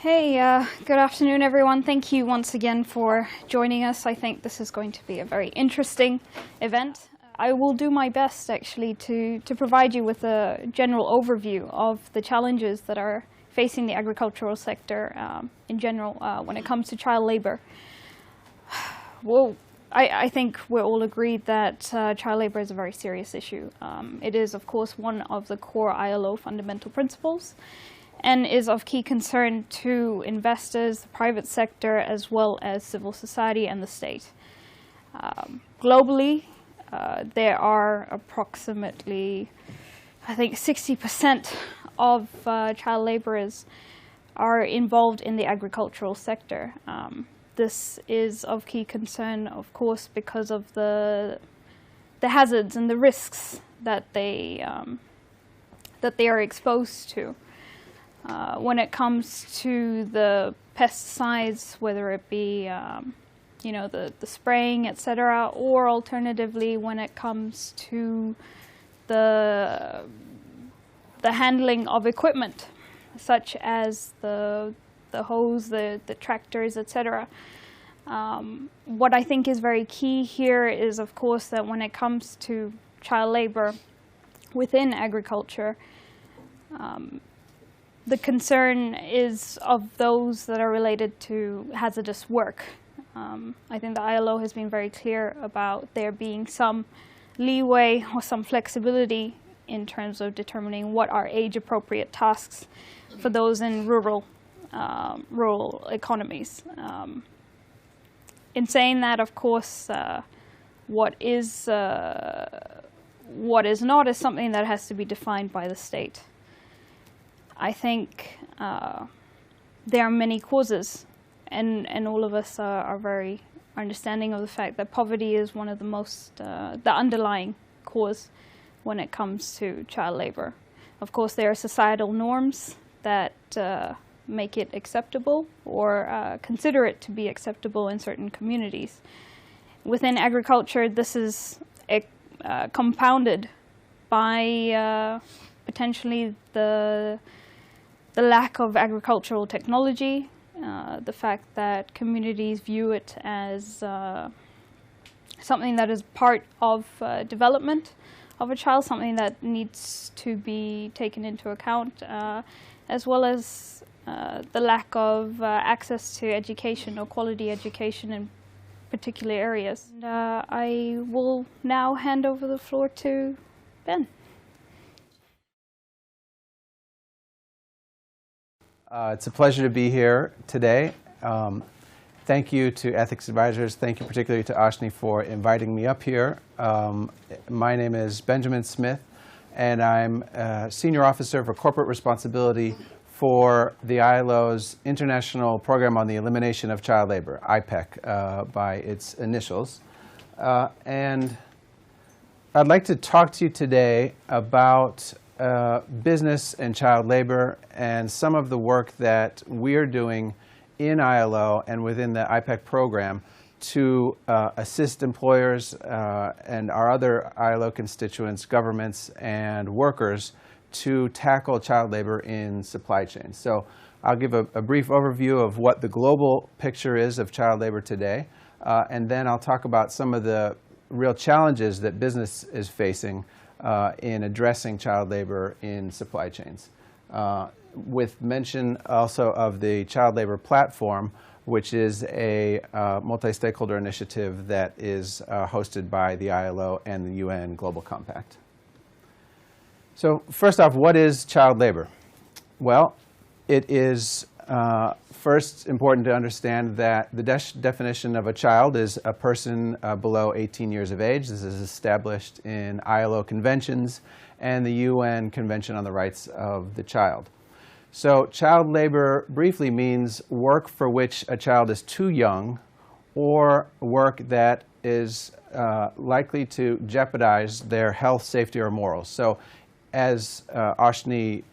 Hey, good afternoon, everyone. Thank you once again for joining us. I think this is going to be a very interesting event. I will do my best, actually, to provide you with a general overview of the challenges that are facing the agricultural sector in general when it comes to child labor. Well, I think we're all agreed that child labor is a very serious issue. It is, of course, one of the core ILO fundamental principles, and is of key concern to investors, the private sector, as well as civil society and the state. Globally, there are approximately, I think, 60% of child laborers are involved in the agricultural sector. This is of key concern, of course, because of the hazards and the risks that they are exposed to. When it comes to the pesticides, whether it be the spraying, etc., or alternatively when it comes to the handling of equipment, such as the hose, the tractors, etc. What I think is very key here is, of course, that when it comes to child labor within agriculture, the concern is of those that are related to hazardous work. I think the ILO has been very clear about there being some leeway or some flexibility in terms of determining what are age-appropriate tasks for those in rural economies. In saying that, of course, what is not is something that has to be defined by the state. I think there are many causes, and all of us are very understanding of the fact that poverty is one of the most, the underlying cause when it comes to child labor. Of course, there are societal norms that make it acceptable or consider it to be acceptable in certain communities. Within agriculture, this is compounded by potentially the lack of agricultural technology, the fact that communities view it as something that is part of development of a child, something that needs to be taken into account, as well as the lack of access to education or quality education in particular areas. And, I will now hand over the floor to Ben. It's a pleasure to be here today. Thank you to Ethix Advisors. Thank you particularly to Ashni for inviting me up here. My name is Benjamin Smith, and I'm a Senior Officer for Corporate Responsibility for the ILO's International Program on the Elimination of Child Labor, IPEC, by its initials. And I'd like to talk to you today about business and child labor and some of the work that we're doing in ILO and within the IPEC program to assist employers and our other ILO constituents, governments, and workers to tackle child labor in supply chains. So I'll give a brief overview of what the global picture is of child labor today, and then I'll talk about some of the real challenges that business is facing in addressing child labor in supply chains, with mention also of the Child Labor Platform, which is a multi-stakeholder initiative that is hosted by the ILO and the UN Global Compact. So first off, what is child labor? Well, it is first important to understand that the definition of a child is a person below 18 years of age. This is established in ILO conventions and the UN Convention on the Rights of the Child. So child labor briefly means work for which a child is too young or work that is likely to jeopardize their health, safety, or morals. So as Ashni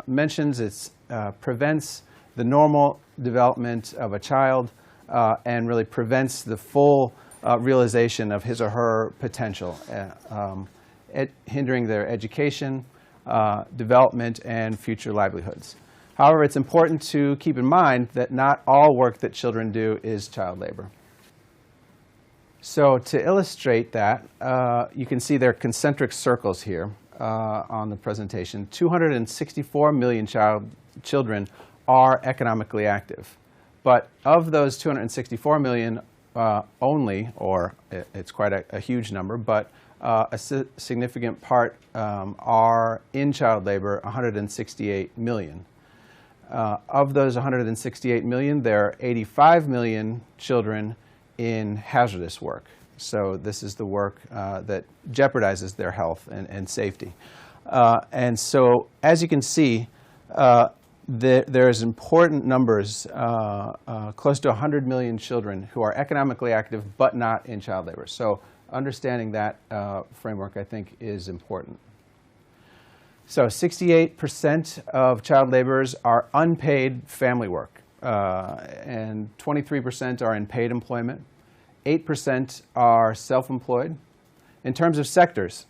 mentions, it prevents the normal development of a child and really prevents the full realization of his or her potential, hindering their education, development, and future livelihoods. However, it's important to keep in mind that not all work that children do is child labor. So to illustrate that, you can see there are concentric circles here on the presentation. 264 million children are economically active. But of those 264 million only, or it's quite a huge number, but a significant part are in child labor, 168 million. Of those 168 million, there are 85 million children in hazardous work. So this is the work that jeopardizes their health and safety. And so, as you can see, there's important numbers, close to 100 million children who are economically active but not in child labor. So understanding that framework, I think, is important. So 68% of child laborers are unpaid family work, and 23% are in paid employment. 8% are self-employed. In terms of sectors,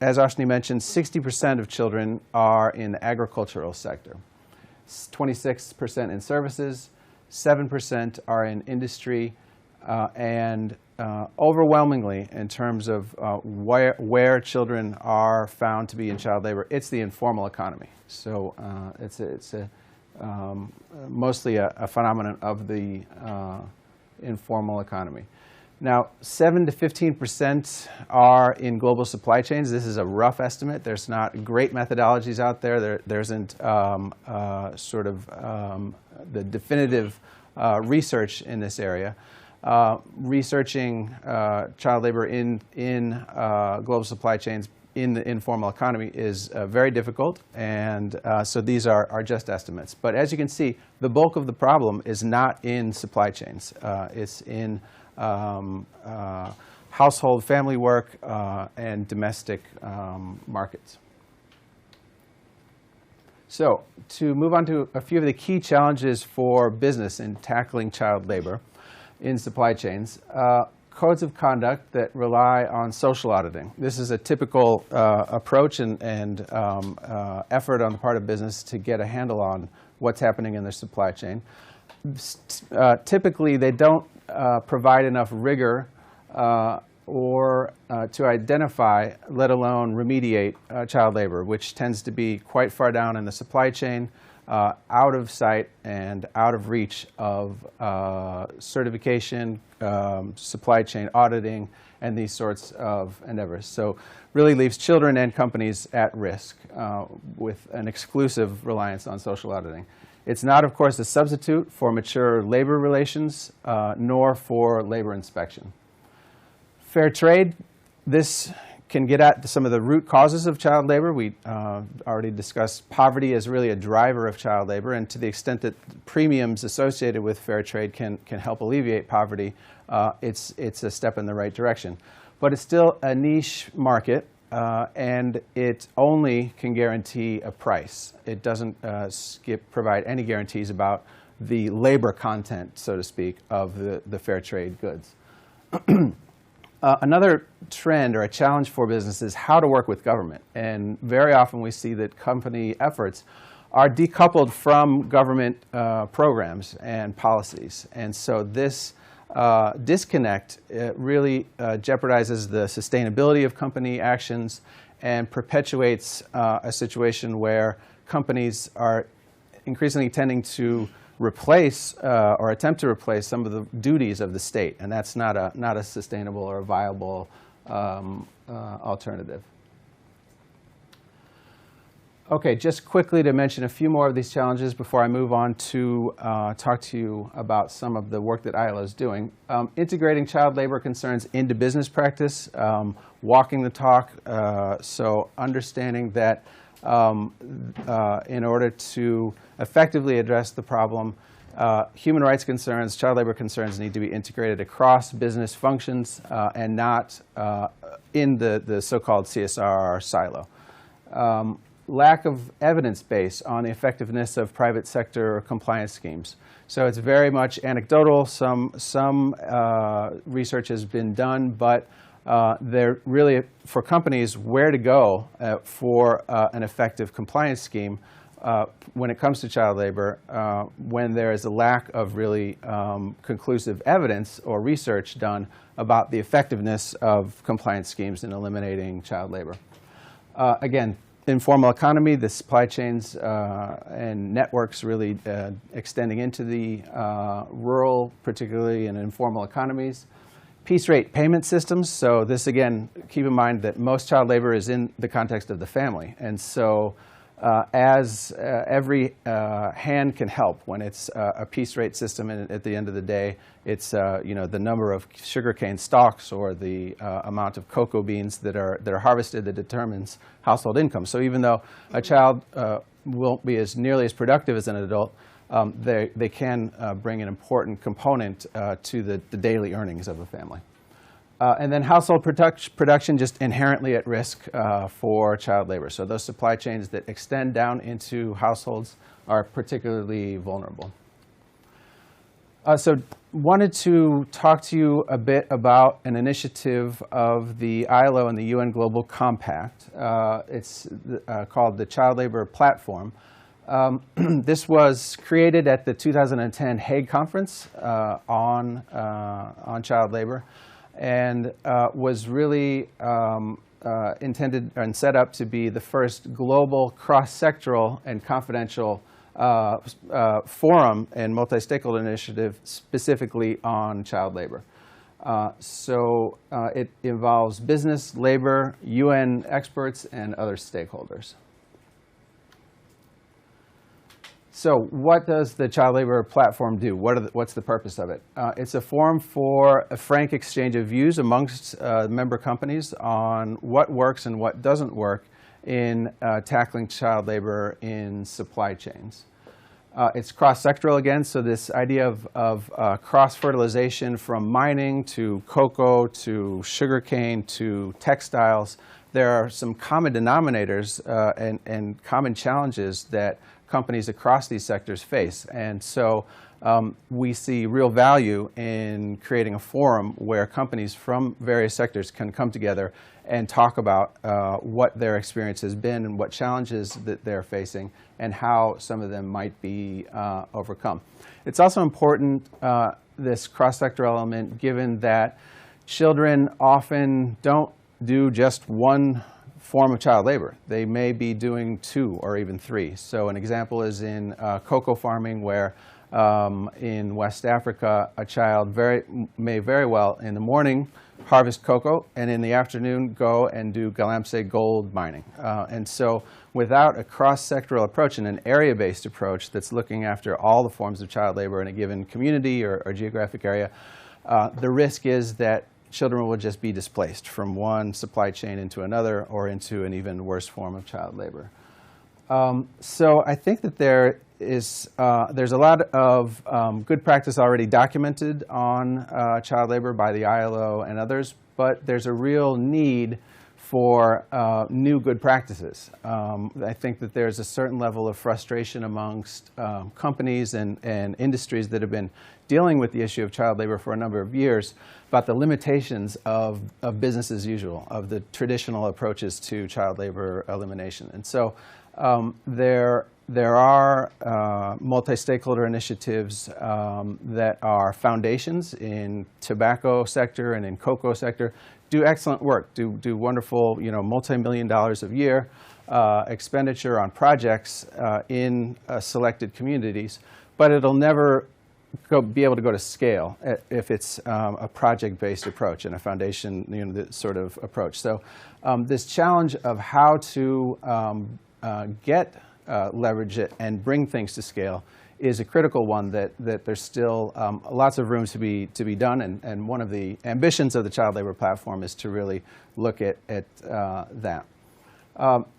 as Ashni mentioned, 60% of children are in the agricultural sector, 26% in services, 7% are in industry, and overwhelmingly, in terms of where children are found to be in child labor, it's the informal economy. So it's mostly a phenomenon of the informal economy. Now, 7 to 15% are in global supply chains. This is a rough estimate. There's not great methodologies out there. There isn't sort of the definitive research in this area. Researching child labor in global supply chains in the informal economy is very difficult, and so these are just estimates. But as you can see, the bulk of the problem is not in supply chains. It's in household family work and domestic markets. So to move on to a few of the key challenges for business in tackling child labor in supply chains, codes of conduct that rely on social auditing. This is a typical approach and effort on the part of business to get a handle on what's happening in their supply chain. Typically, they don't provide enough rigor or to identify, let alone remediate, child labor, which tends to be quite far down in the supply chain, out of sight and out of reach of certification, supply chain auditing, and these sorts of endeavors. So really leaves children and companies at risk with an exclusive reliance on social auditing. It's not, of course, a substitute for mature labor relations, nor for labor inspection. Fair trade, this can get at some of the root causes of child labor. We already discussed poverty as really a driver of child labor, and to the extent that premiums associated with fair trade can help alleviate poverty, it's a step in the right direction. But it's still a niche market, and it only can guarantee a price. It doesn't provide any guarantees about the labor content, so to speak, of the fair trade goods. Another trend or a challenge for business is how to work with government. And very often we see that company efforts are decoupled from government programs and policies. And so this disconnect really jeopardizes the sustainability of company actions and perpetuates a situation where companies are increasingly tending to replace or attempt to replace some of the duties of the state, and that's not a sustainable or a viable alternative. Okay, just quickly to mention a few more of these challenges before I move on to talk to you about some of the work that ILO is doing. Integrating child labor concerns into business practice, walking the talk, so understanding that in order to effectively address the problem, human rights concerns, child labor concerns need to be integrated across business functions and not in the so-called CSR silo. Lack of evidence base on the effectiveness of private sector compliance schemes. So it's very much anecdotal. Some research has been done, but they're really, for companies, where to go for an effective compliance scheme when it comes to child labor, when there is a lack of really conclusive evidence or research done about the effectiveness of compliance schemes in eliminating child labor. Again, informal economy, the supply chains and networks really extending into the rural, particularly in informal economies. Piece rate payment systems. So this, again, keep in mind that most child labor is in the context of the family. And so as every hand can help when it's a piece rate system, and at the end of the day, it's the number of sugarcane stalks or the amount of cocoa beans that are harvested that determines household income. So even though a child won't be nearly as productive as an adult, they can bring an important component to the daily earnings of a family. And then household production just inherently at risk for child labor. So those supply chains that extend down into households are particularly vulnerable. So wanted to talk to you a bit about an initiative of the ILO and the UN Global Compact. It's called the Child Labor Platform. This was created at the 2010 Hague Conference on child labor, and was really intended and set up to be the first global cross-sectoral and confidential forum and multi-stakeholder initiative specifically on child labor. So it involves business, labor, UN experts, and other stakeholders. So what does the Child Labor Platform do? What's the purpose of it? It's a forum for a frank exchange of views amongst member companies on what works and what doesn't work in tackling child labor in supply chains. It's cross-sectoral again, so this idea of cross-fertilization from mining to cocoa to sugarcane to textiles. There are some common denominators and common challenges that companies across these sectors face. And so we see real value in creating a forum where companies from various sectors can come together and talk about what their experience has been and what challenges that they're facing and how some of them might be overcome. It's also important, this cross-sector element, given that children often don't do just one form of child labor. They may be doing 2 or even 3. So an example is in cocoa farming, where in West Africa, a child may very well in the morning harvest cocoa and in the afternoon go and do galamsey gold mining. And so without a cross-sectoral approach and an area-based approach that's looking after all the forms of child labor in a given community or geographic area, the risk is that children will just be displaced from one supply chain into another or into an even worse form of child labor. So I think that there's a lot of good practice already documented on child labor by the ILO and others, but there's a real need for new good practices. I think that there's a certain level of frustration amongst companies and industries that have been dealing with the issue of child labor for a number of years about the limitations of business as usual, of the traditional approaches to child labor elimination. And so there are multi-stakeholder initiatives that are foundations in tobacco sector and in cocoa sector, do excellent work, do wonderful, multi-million dollars a year expenditure on projects in selected communities, but it'll never be able to go to scale if it's a project-based approach and a foundation, sort of approach. So this challenge of how to leverage it and bring things to scale is a critical one that there's still lots of room to be done, and one of the ambitions of the Child Labor Platform is to really look at that.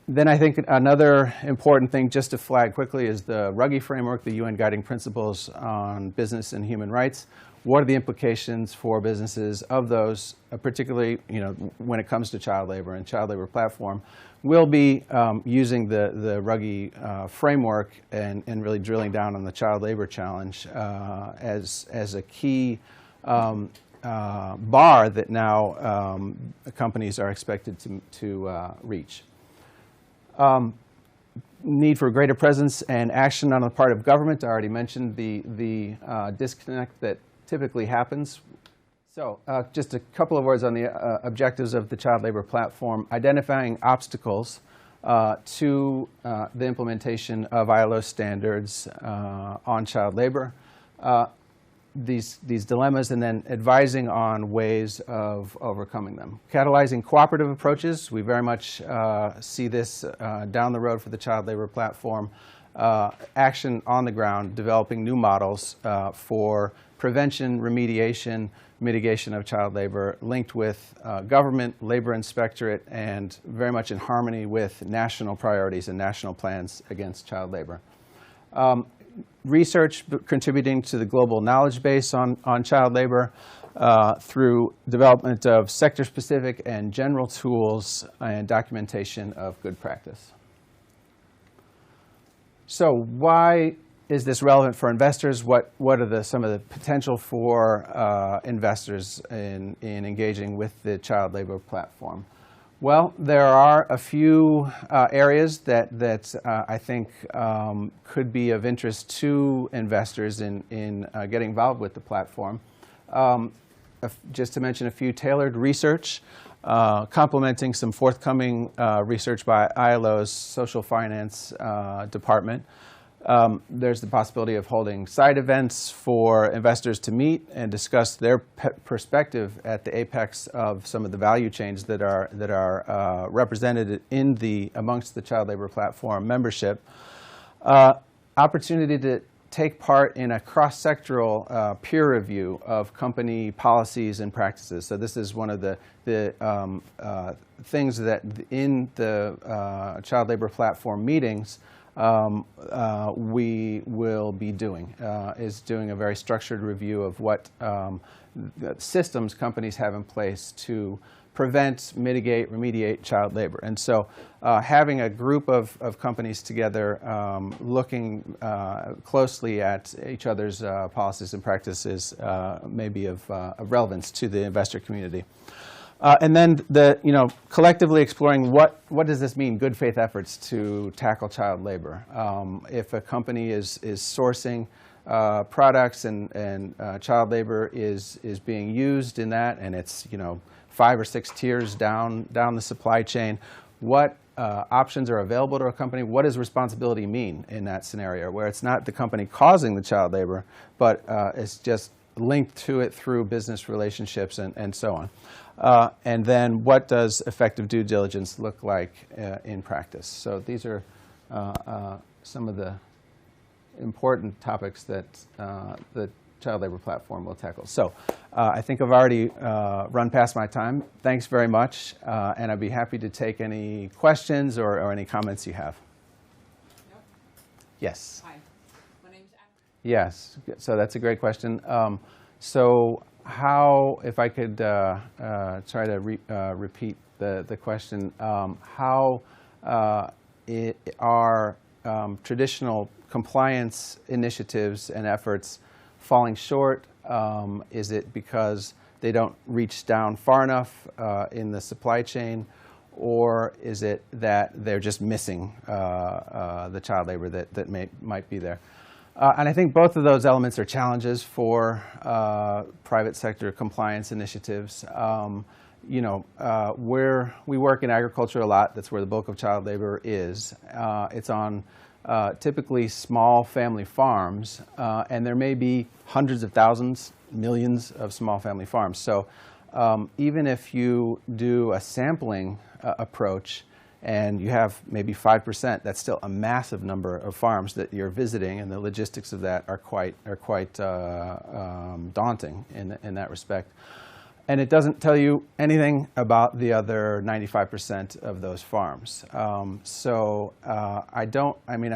Then I think another important thing just to flag quickly is the Ruggie framework, the UN Guiding Principles on Business and Human Rights. What are the implications for businesses of those, particularly when it comes to child labor? And Child Labor Platform will be using the Ruggie framework and really drilling down on the child labor challenge as a key bar that now companies are expected to reach. Need for greater presence and action on the part of government. I already mentioned the disconnect that typically happens. So just a couple of words on the objectives of the child labor platform. Identifying obstacles to the implementation of ILO standards on child labor, these dilemmas, and then advising on ways of overcoming them. Catalyzing cooperative approaches. We very much see this down the road for the child labor platform. Action on the ground, developing new models for prevention, remediation, mitigation of child labor, linked with government, labor inspectorate, and very much in harmony with national priorities and national plans against child labor. Research contributing to the global knowledge base on child labor through development of sector-specific and general tools and documentation of good practice. So why is this relevant for investors? What are some of the potential for investors in engaging with the child labor platform? Well, there are a few areas that I think could be of interest to investors in getting involved with the platform. Just to mention a few: tailored research, complementing some forthcoming research by ILO's social finance department. There's the possibility of holding side events for investors to meet and discuss their perspective at the apex of some of the value chains that are represented amongst the child labor platform membership. Opportunity to take part in a cross-sectoral peer review of company policies and practices. So this is one of the things that in the child labor platform meetings we will be doing, is doing a very structured review of what systems companies have in place to prevent, mitigate, remediate child labor. And so having a group of companies together looking closely at each other's policies and practices may be of relevance to the investor community. And then collectively exploring what does this mean, good faith efforts to tackle child labor. If a company is sourcing products and child labor is being used in that, and it's 5 or 6 tiers down the supply chain, what options are available to a company? What does responsibility mean in that scenario, where it's not the company causing the child labor, but it's just linked to it through business relationships and so on. And then what does effective due diligence look like in practice? So these are some of the important topics that the child labor platform will tackle. So I think I've already run past my time. Thanks very much, and I'd be happy to take any questions or any comments you have. Yep. Yes? Hi, my name's Anna. Yes, so that's a great question. So how, if I could try to repeat the question, how are traditional compliance initiatives and efforts falling short? Is it because they don't reach down far enough in the supply chain, or is it that they're just missing the child labor that might be there? And I think both of those elements are challenges for private sector compliance initiatives. We work in agriculture a lot. That's where the bulk of child labor is. It's on typically small family farms, and there may be hundreds of thousands, millions of small family farms. So even if you do a sampling approach and you have maybe 5%, that's still a massive number of farms that you're visiting, and the logistics of that are quite daunting in that respect. And it doesn't tell you anything about the other 95% of those farms. I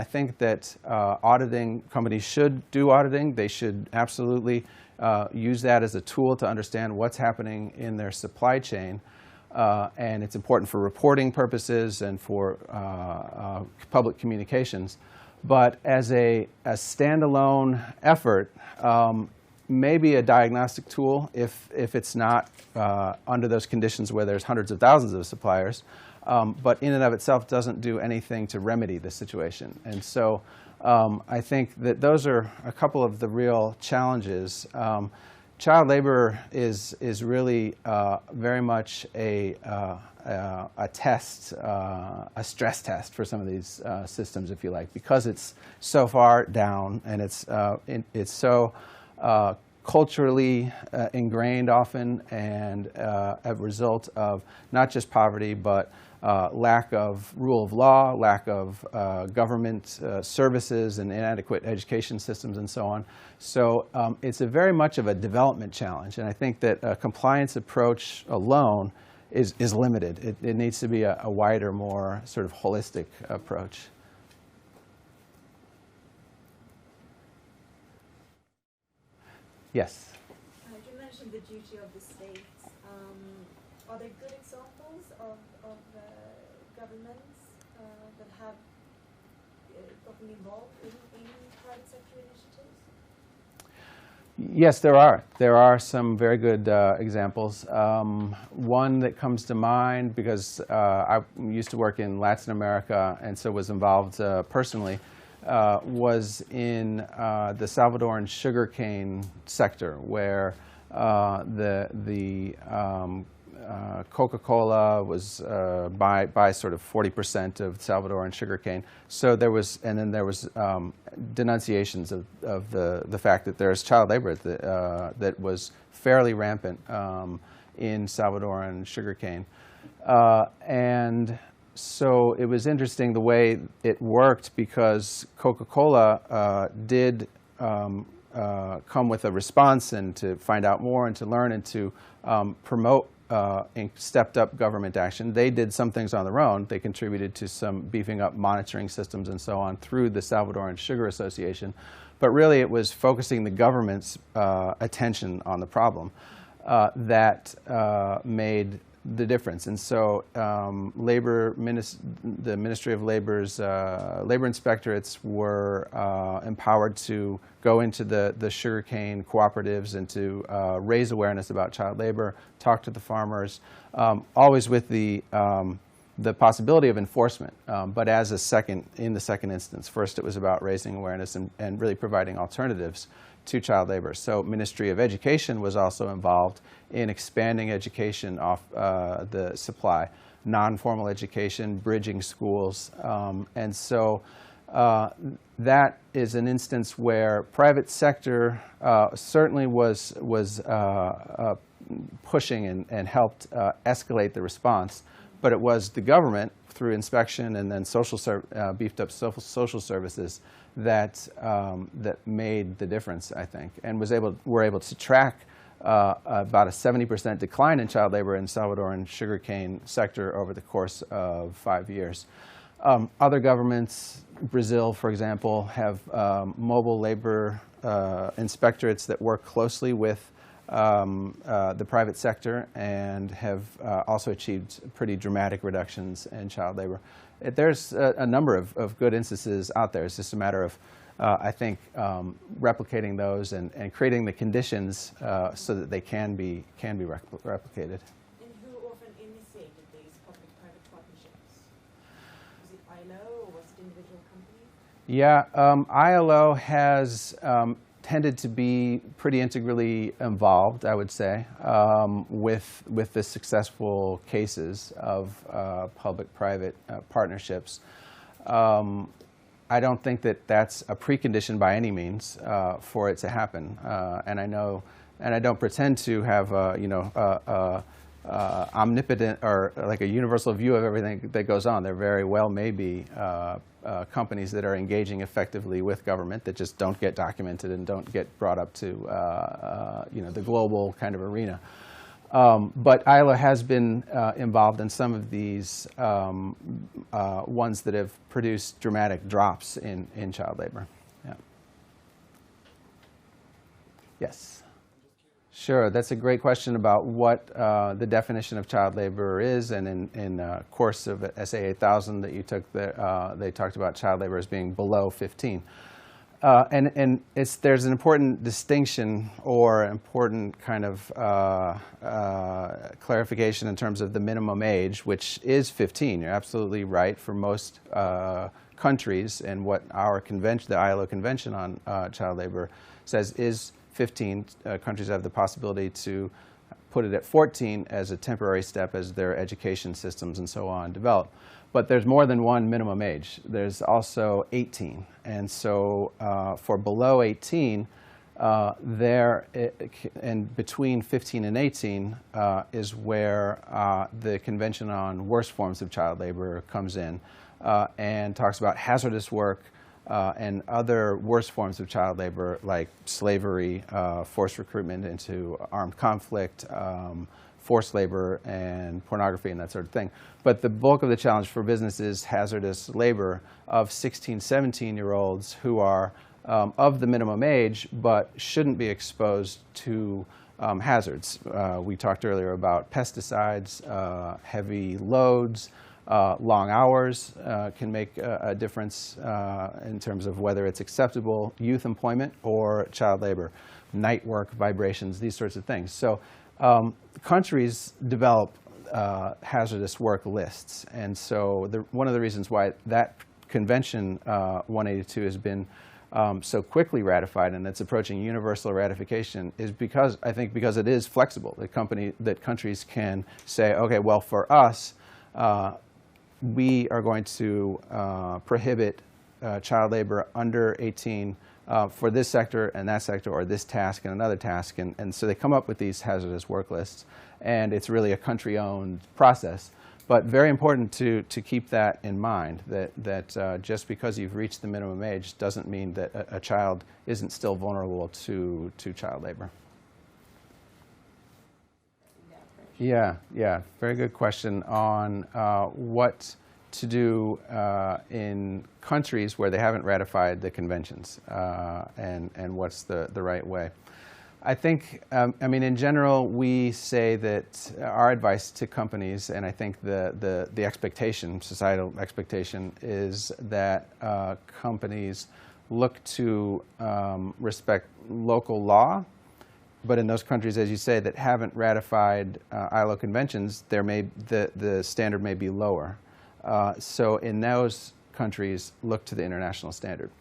think that auditing companies should do auditing. They should absolutely use that as a tool to understand what's happening in their supply chain. And it's important for reporting purposes and for public communications. But as a standalone effort, maybe a diagnostic tool if it's not under those conditions where there's hundreds of thousands of suppliers, but in and of itself doesn't do anything to remedy the situation. And so I think that those are a couple of the real challenges. Child labor is really very much a test, a stress test for some of these systems, if you like, because it's so far down and it's so culturally ingrained often, and a result of not just poverty but lack of rule of law, lack of government services and inadequate education systems and so on. So it's a very much of a development challenge, and I think that a compliance approach alone is limited. It needs to be a wider, more sort of holistic approach. Yes? You mentioned the duty of the states. Are there good examples of governments that have gotten involved in private sector initiatives? Yes, there are. There are some very good examples. One that comes to mind, because I used to work in Latin America and so was involved personally, was in the Salvadoran sugarcane sector, where Coca-Cola was by sort of 40% of Salvadoran sugarcane. So there was, and then there was denunciations of the fact that there's child labor that was fairly rampant in Salvadoran sugarcane, and so it was interesting the way it worked, because Coca-Cola did come with a response and to find out more and to learn and to promote stepped up government action. They did some things on their own. They contributed to some beefing up monitoring systems and so on through the Salvadoran Sugar Association. But really it was focusing the government's attention on the problem that made the difference. And so the Ministry of Labor's labor inspectorates were empowered to go into the sugarcane cooperatives and to raise awareness about child labor, talk to the farmers, always with the possibility of enforcement, but as in the second instance. First it was about raising awareness and really providing alternatives to child labor. So Ministry of Education was also involved in expanding education off the supply, non-formal education, bridging schools, and so that is an instance where private sector certainly was pushing and helped escalate the response, but it was the government through inspection and then beefed up social services that made the difference, I think, and were able to track about a 70% decline in child labor in Salvadoran sugarcane sector over the course of 5 years. Other governments, Brazil, for example, have mobile labor inspectorates that work closely with the private sector and have also achieved pretty dramatic reductions in child labor. There's a number of good instances out there. It's just a matter of, I think, replicating those and creating the conditions so that they can be replicated. And who often initiated these public-private partnerships? Was it ILO or was it individual companies? Yeah, ILO has tended to be pretty integrally involved, I would say, with the successful cases of public-private partnerships. I don't think that that's a precondition by any means for it to happen, and I don't pretend to have omnipotent or like a universal view of everything that goes on. There very well may be companies that are engaging effectively with government that just don't get documented and don't get brought up to the global kind of arena. But ILO has been involved in some of these ones that have produced dramatic drops in child labor. Yeah. Yes. Sure, that's a great question about what the definition of child labor is, and in a course of SA 8000 that you took, they talked about child labor as being below 15. And there's an important distinction or important kind of clarification in terms of the minimum age, which is 15. You're absolutely right for most countries, and what our convention, the ILO Convention on Child Labor, says is 15. Countries have the possibility to put it at 14 as a temporary step as their education systems and so on develop. But there's more than one minimum age. There's also 18. And so for below 18, and between 15 and 18 is where the Convention on Worst Forms of Child Labor comes in and talks about hazardous work and other worst forms of child labor like slavery, forced recruitment into armed conflict, forced labor, and pornography and that sort of thing. But the bulk of the challenge for business is hazardous labor of 16, 17-year-olds who are of the minimum age but shouldn't be exposed to hazards. We talked earlier about pesticides, heavy loads, long hours can make a difference in terms of whether it's acceptable youth employment or child labor, night work, vibrations, these sorts of things. So countries develop hazardous work lists. And so one of the reasons why that Convention 182 has been so quickly ratified and it's approaching universal ratification is because, I think, because it is flexible. That countries can say, okay, well, for us, we are going to prohibit child labor under 18 for this sector and that sector, or this task and another task. And so they come up with these hazardous work lists. And it's really a country-owned process. But very important to keep that in mind, that just because you've reached the minimum age doesn't mean that a child isn't still vulnerable to child labor. Yeah, very good question on what to do in countries where they haven't ratified the conventions and what's the right way. I think, I mean, in general, we say that our advice to companies, and I think the expectation, societal expectation, is that companies look to respect local law. But in those countries, as you say, that haven't ratified ILO conventions, the standard may be lower. So in those countries, look to the international standard.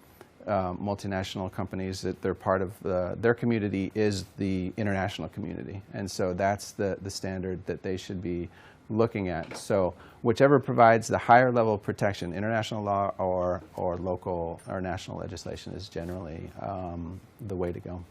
Multinational companies, that they're part of their community is the international community. And so that's the standard that they should be looking at. So whichever provides the higher level of protection, international law or local or national legislation, is generally the way to go.